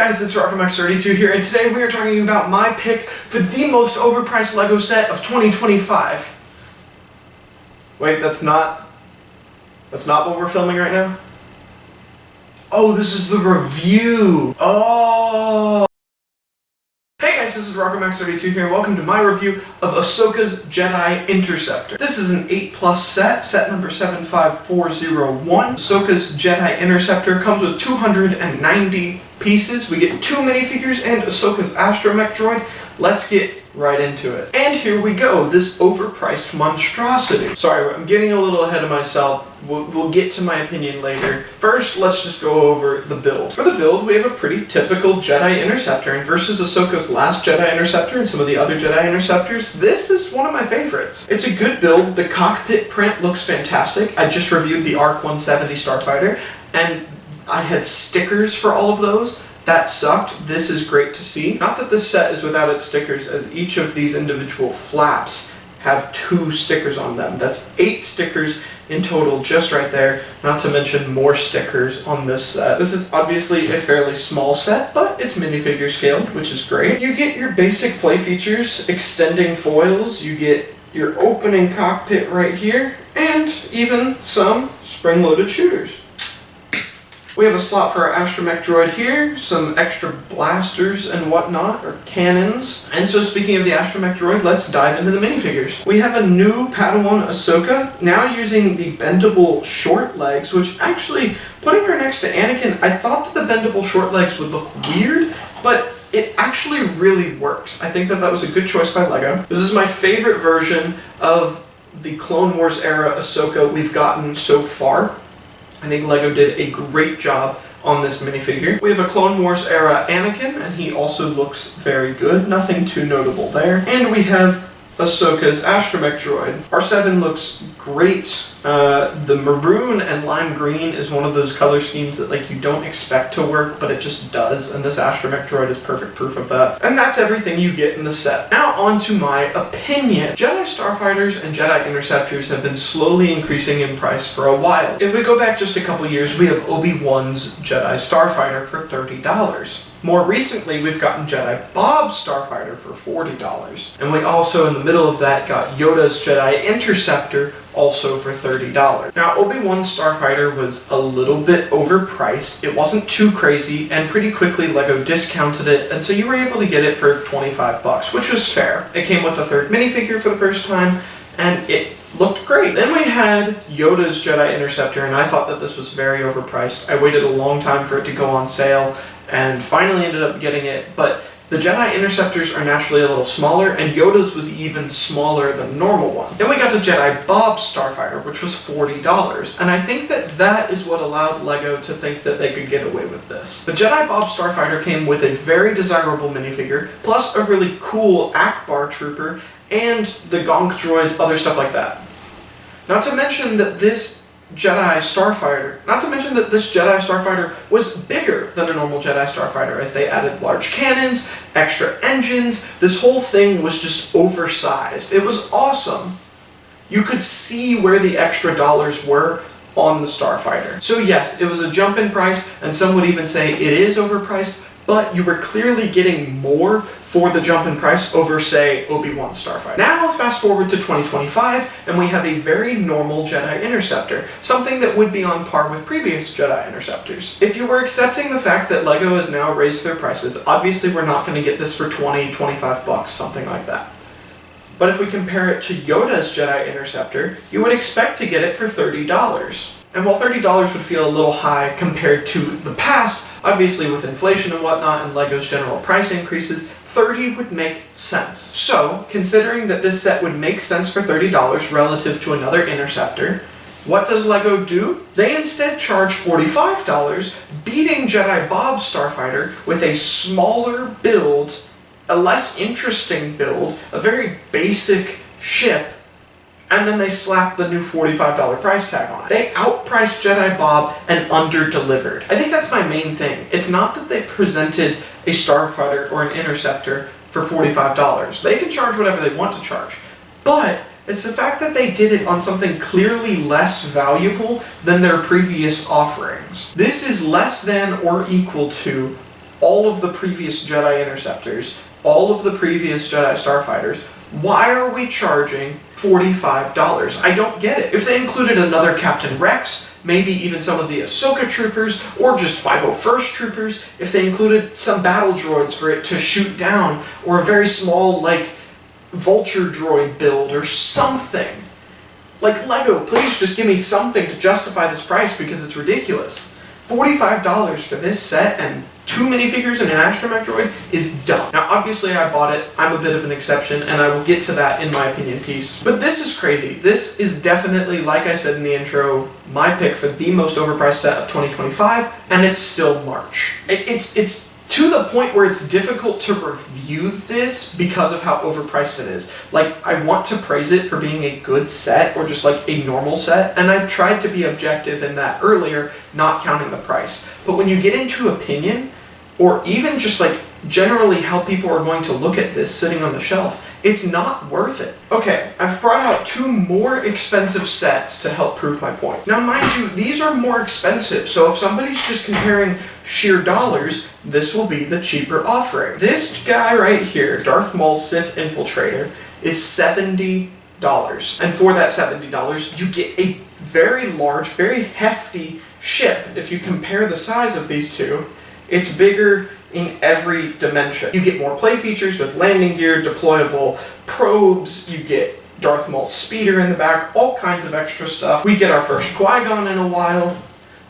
guys, it's RocketMax32 here, and today we are talking about my pick for the most overpriced LEGO set of 2025. Wait, that's not what we're filming right now? Oh, this is the review! Oh! Hey guys, this is RocketMax32 here, and welcome to my review of Ashoka's Jedi Interceptor. This is an 8+ set number 75401. Ashoka's Jedi Interceptor comes with 290 pieces. We get 2 minifigures and Ashoka's astromech droid. Let's get right into it. And here we go, this overpriced monstrosity. Sorry, I'm getting a little ahead of myself. We'll get to my opinion later. First, let's just go over the build. For the build, we have a pretty typical Jedi Interceptor, and versus Ashoka's last Jedi Interceptor and some of the other Jedi Interceptors, this is one of my favorites. It's a good build. The cockpit print looks fantastic. I just reviewed the ARC 170 Starfighter, and I had stickers for all of those. That sucked. This is great to see. Not that this set is without its stickers, as each of these individual flaps have 2 stickers on them. That's 8 stickers in total just right there, not to mention more stickers on this set. This is obviously a fairly small set, but it's minifigure scaled, which is great. You get your basic play features, extending foils, you get your opening cockpit right here, and even some spring-loaded shooters. We have a slot for our astromech droid here, some extra blasters and whatnot, or cannons. And so speaking of the astromech droid, let's dive into the minifigures. We have a new Padawan Ashoka, now using the bendable short legs, which actually, putting her next to Anakin, I thought that the bendable short legs would look weird, but it actually really works. I think that was a good choice by LEGO. This is my favorite version of the Clone Wars era Ashoka we've gotten so far. I think LEGO did a great job on this minifigure. We have a Clone Wars era Anakin, and he also looks very good. Nothing too notable there. And we have Ashoka's astromech droid. R7 looks great. The maroon and lime green is one of those color schemes that you don't expect to work, but it just does, and this astromech droid is perfect proof of that. And that's everything you get in the set. Now on to my opinion. Jedi Starfighters and Jedi Interceptors have been slowly increasing in price for a while. If we go back just a couple years, we have Obi-Wan's Jedi Starfighter for $30. More recently, we've gotten Jedi Bob's Starfighter for $40. And we also, in the middle of that, got Yoda's Jedi Interceptor, also for $30. Now, Obi-Wan's Starfighter was a little bit overpriced. It wasn't too crazy, and pretty quickly LEGO discounted it, and so you were able to get it for $25, which was fair. It came with a 3rd minifigure for the first time, and it looked great. Then we had Yoda's Jedi Interceptor, and I thought that this was very overpriced. I waited a long time for it to go on sale, and finally ended up getting it, but the Jedi Interceptors are naturally a little smaller, and Yoda's was even smaller than the normal one. Then we got the Jedi Bob's Starfighter, which was $40, and I think that is what allowed LEGO to think that they could get away with this. The Jedi Bob's Starfighter came with a very desirable minifigure, plus a really cool Akbar trooper, and the Gonk droid, other stuff like that. Not to mention that this Jedi Starfighter was bigger than a normal Jedi Starfighter, as they added large cannons, extra engines. This whole thing was just oversized. It was awesome. You could see where the extra dollars were on the Starfighter. So yes, it was a jump in price, and some would even say it is overpriced, but you were clearly getting more for the jump in price over, say, Obi-Wan's Starfighter. Now, fast forward to 2025, and we have a very normal Jedi Interceptor, something that would be on par with previous Jedi Interceptors. If you were accepting the fact that LEGO has now raised their prices, obviously we're not going to get this for $20, $25, something like that. But if we compare it to Yoda's Jedi Interceptor, you would expect to get it for $30. And while $30 would feel a little high compared to the past, obviously with inflation and whatnot and LEGO's general price increases, $30 would make sense. So, considering that this set would make sense for $30 relative to another Interceptor, what does LEGO do? They instead charge $45, beating Jedi Bob's Starfighter with a smaller build, a less interesting build, a very basic ship, and then they slap the new $45 price tag on it. They outpriced Jedi Bob and under-delivered. I think that's my main thing. It's not that they presented a Starfighter or an Interceptor for $45. They can charge whatever they want to charge. But it's the fact that they did it on something clearly less valuable than their previous offerings. This is less than or equal to all of the previous Jedi Interceptors, all of the previous Jedi Starfighters, why are we charging $45? I don't get it. If they included another Captain Rex, maybe even some of the Ashoka troopers, or just 501st troopers, if they included some battle droids for it to shoot down, or a very small, like, vulture droid build, or something. Like, Lego, please just give me something to justify this price because it's ridiculous. $45 for this set and 2 minifigures and an astromech droid is dumb. Now, obviously I bought it. I'm a bit of an exception, and I will get to that in my opinion piece. But this is crazy. This is definitely, like I said in the intro, my pick for the most overpriced set of 2025, and it's still March. It's to the point where it's difficult to review this because of how overpriced it is. Like, I want to praise it for being a good set, or just like a normal set, and I tried to be objective in that earlier, not counting the price. But when you get into opinion, or even just like generally how people are going to look at this sitting on the shelf, it's not worth it. Okay, I've brought out 2 more expensive sets to help prove my point. Now, mind you, these are more expensive, so if somebody's just comparing sheer dollars, this will be the cheaper offering. This guy right here, Darth Maul's Sith Infiltrator, is $70. And for that $70, you get a very large, very hefty ship. If you compare the size of these two, it's bigger in every dimension. You get more play features with landing gear, deployable probes, you get Darth Maul's speeder in the back, all kinds of extra stuff. We get our first Qui-Gon in a while.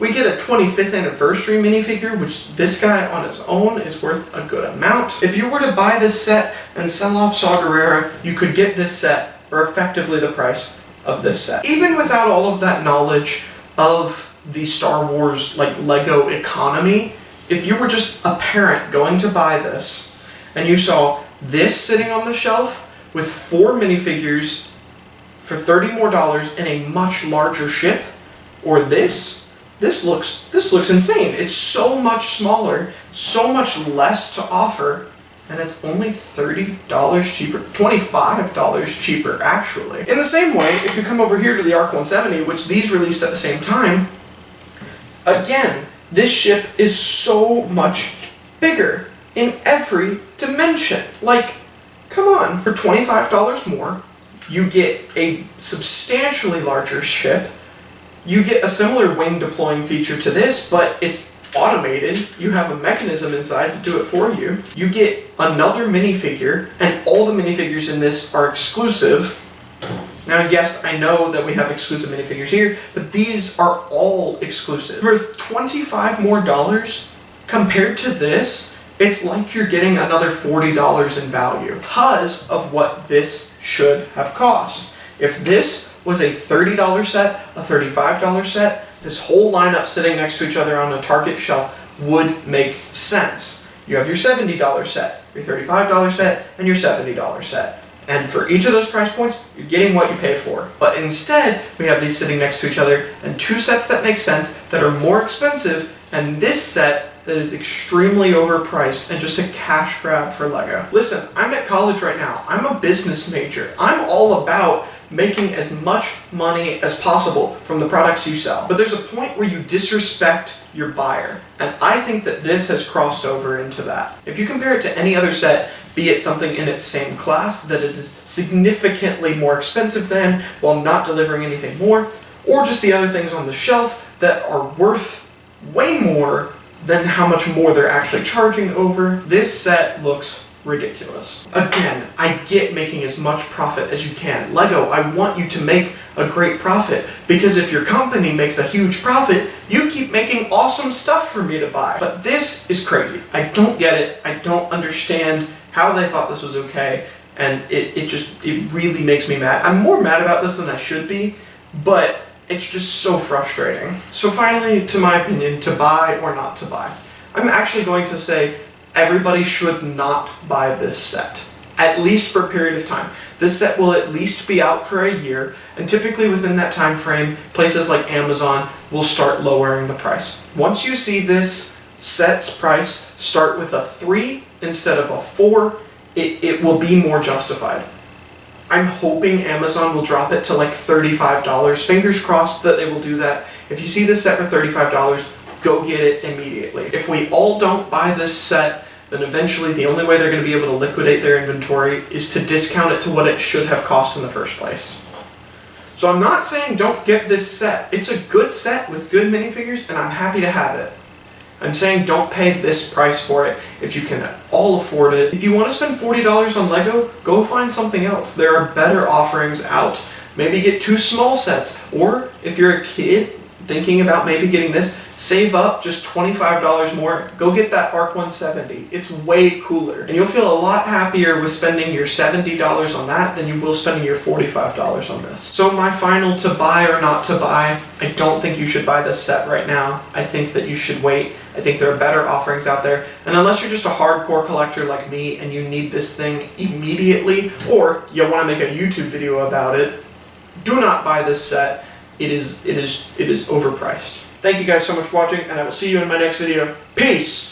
We get a 25th anniversary minifigure, which this guy on his own is worth a good amount. If you were to buy this set and sell off Saw Gerrera, you could get this set for effectively the price of this set. Even without all of that knowledge of the Star Wars like Lego economy, if you were just a parent going to buy this, and you saw this sitting on the shelf with 4 minifigures for $30 more in a much larger ship, or this looks insane. It's so much smaller, so much less to offer, and it's only $30 cheaper, $25 cheaper actually. In the same way, if you come over here to the ARC 170, which these released at the same time, again, this ship is so much bigger in every dimension. Like, come on. For $25 more, you get a substantially larger ship. You get a similar wing deploying feature to this, but it's automated. You have a mechanism inside to do it for you. You get another minifigure, and all the minifigures in this are exclusive. Now, yes, I know that we have exclusive minifigures here, but these are all exclusive. For $25 more compared to this, it's like you're getting another $40 in value because of what this should have cost. If this was a $30 set, a $35 set, this whole lineup sitting next to each other on a Target shelf would make sense. You have your $70 set, your $35 set, and your $70 set. And for each of those price points, you're getting what you pay for. But instead, we have these sitting next to each other, and 2 sets that make sense, that are more expensive, and this set that is extremely overpriced and just a cash grab for Lego. Listen, I'm at college right now. I'm a business major. I'm all about making as much money as possible from the products you sell. But there's a point where you disrespect your buyer, and I think that this has crossed over into that. If you compare it to any other set, be it something in its same class that it is significantly more expensive than, while not delivering anything more, or just the other things on the shelf that are worth way more than how much more they're actually charging over, this set looks ridiculous. Again, I get making as much profit as you can. Lego, I want you to make a great profit, because if your company makes a huge profit, you keep making awesome stuff for me to buy. But this is crazy. I don't get it. I don't understand how they thought this was okay, and it really makes me mad. I'm more mad about this than I should be, but it's just so frustrating. So finally, to my opinion, to buy or not to buy, I'm actually going to say everybody should not buy this set, at least for a period of time. This set will at least be out for a year, and typically within that time frame, places like Amazon will start lowering the price. Once you see this set's price start with a 3 instead of a 4, it will be more justified. I'm hoping Amazon will drop it to like $35. Fingers crossed that they will do that. If you see this set for $35, go get it immediately. If we all don't buy this set, then eventually the only way they're going to be able to liquidate their inventory is to discount it to what it should have cost in the first place. So I'm not saying don't get this set. It's a good set with good minifigures, and I'm happy to have it. I'm saying don't pay this price for it if you can all afford it. If you want to spend $40 on Lego, go find something else. There are better offerings out. Maybe get 2 small sets, or if you're a kid thinking about maybe getting this, save up just $25 more, go get that ARC 170. It's way cooler, and you'll feel a lot happier with spending your $70 on that than you will spending your $45 on this. So my final to buy or not to buy, I don't think you should buy this set right now. I think that you should wait. I think there are better offerings out there, and unless you're just a hardcore collector like me and you need this thing immediately, or you want to make a YouTube video about it, do not buy this set. It is overpriced. Thank you guys so much for watching, and I will see you in my next video. Peace!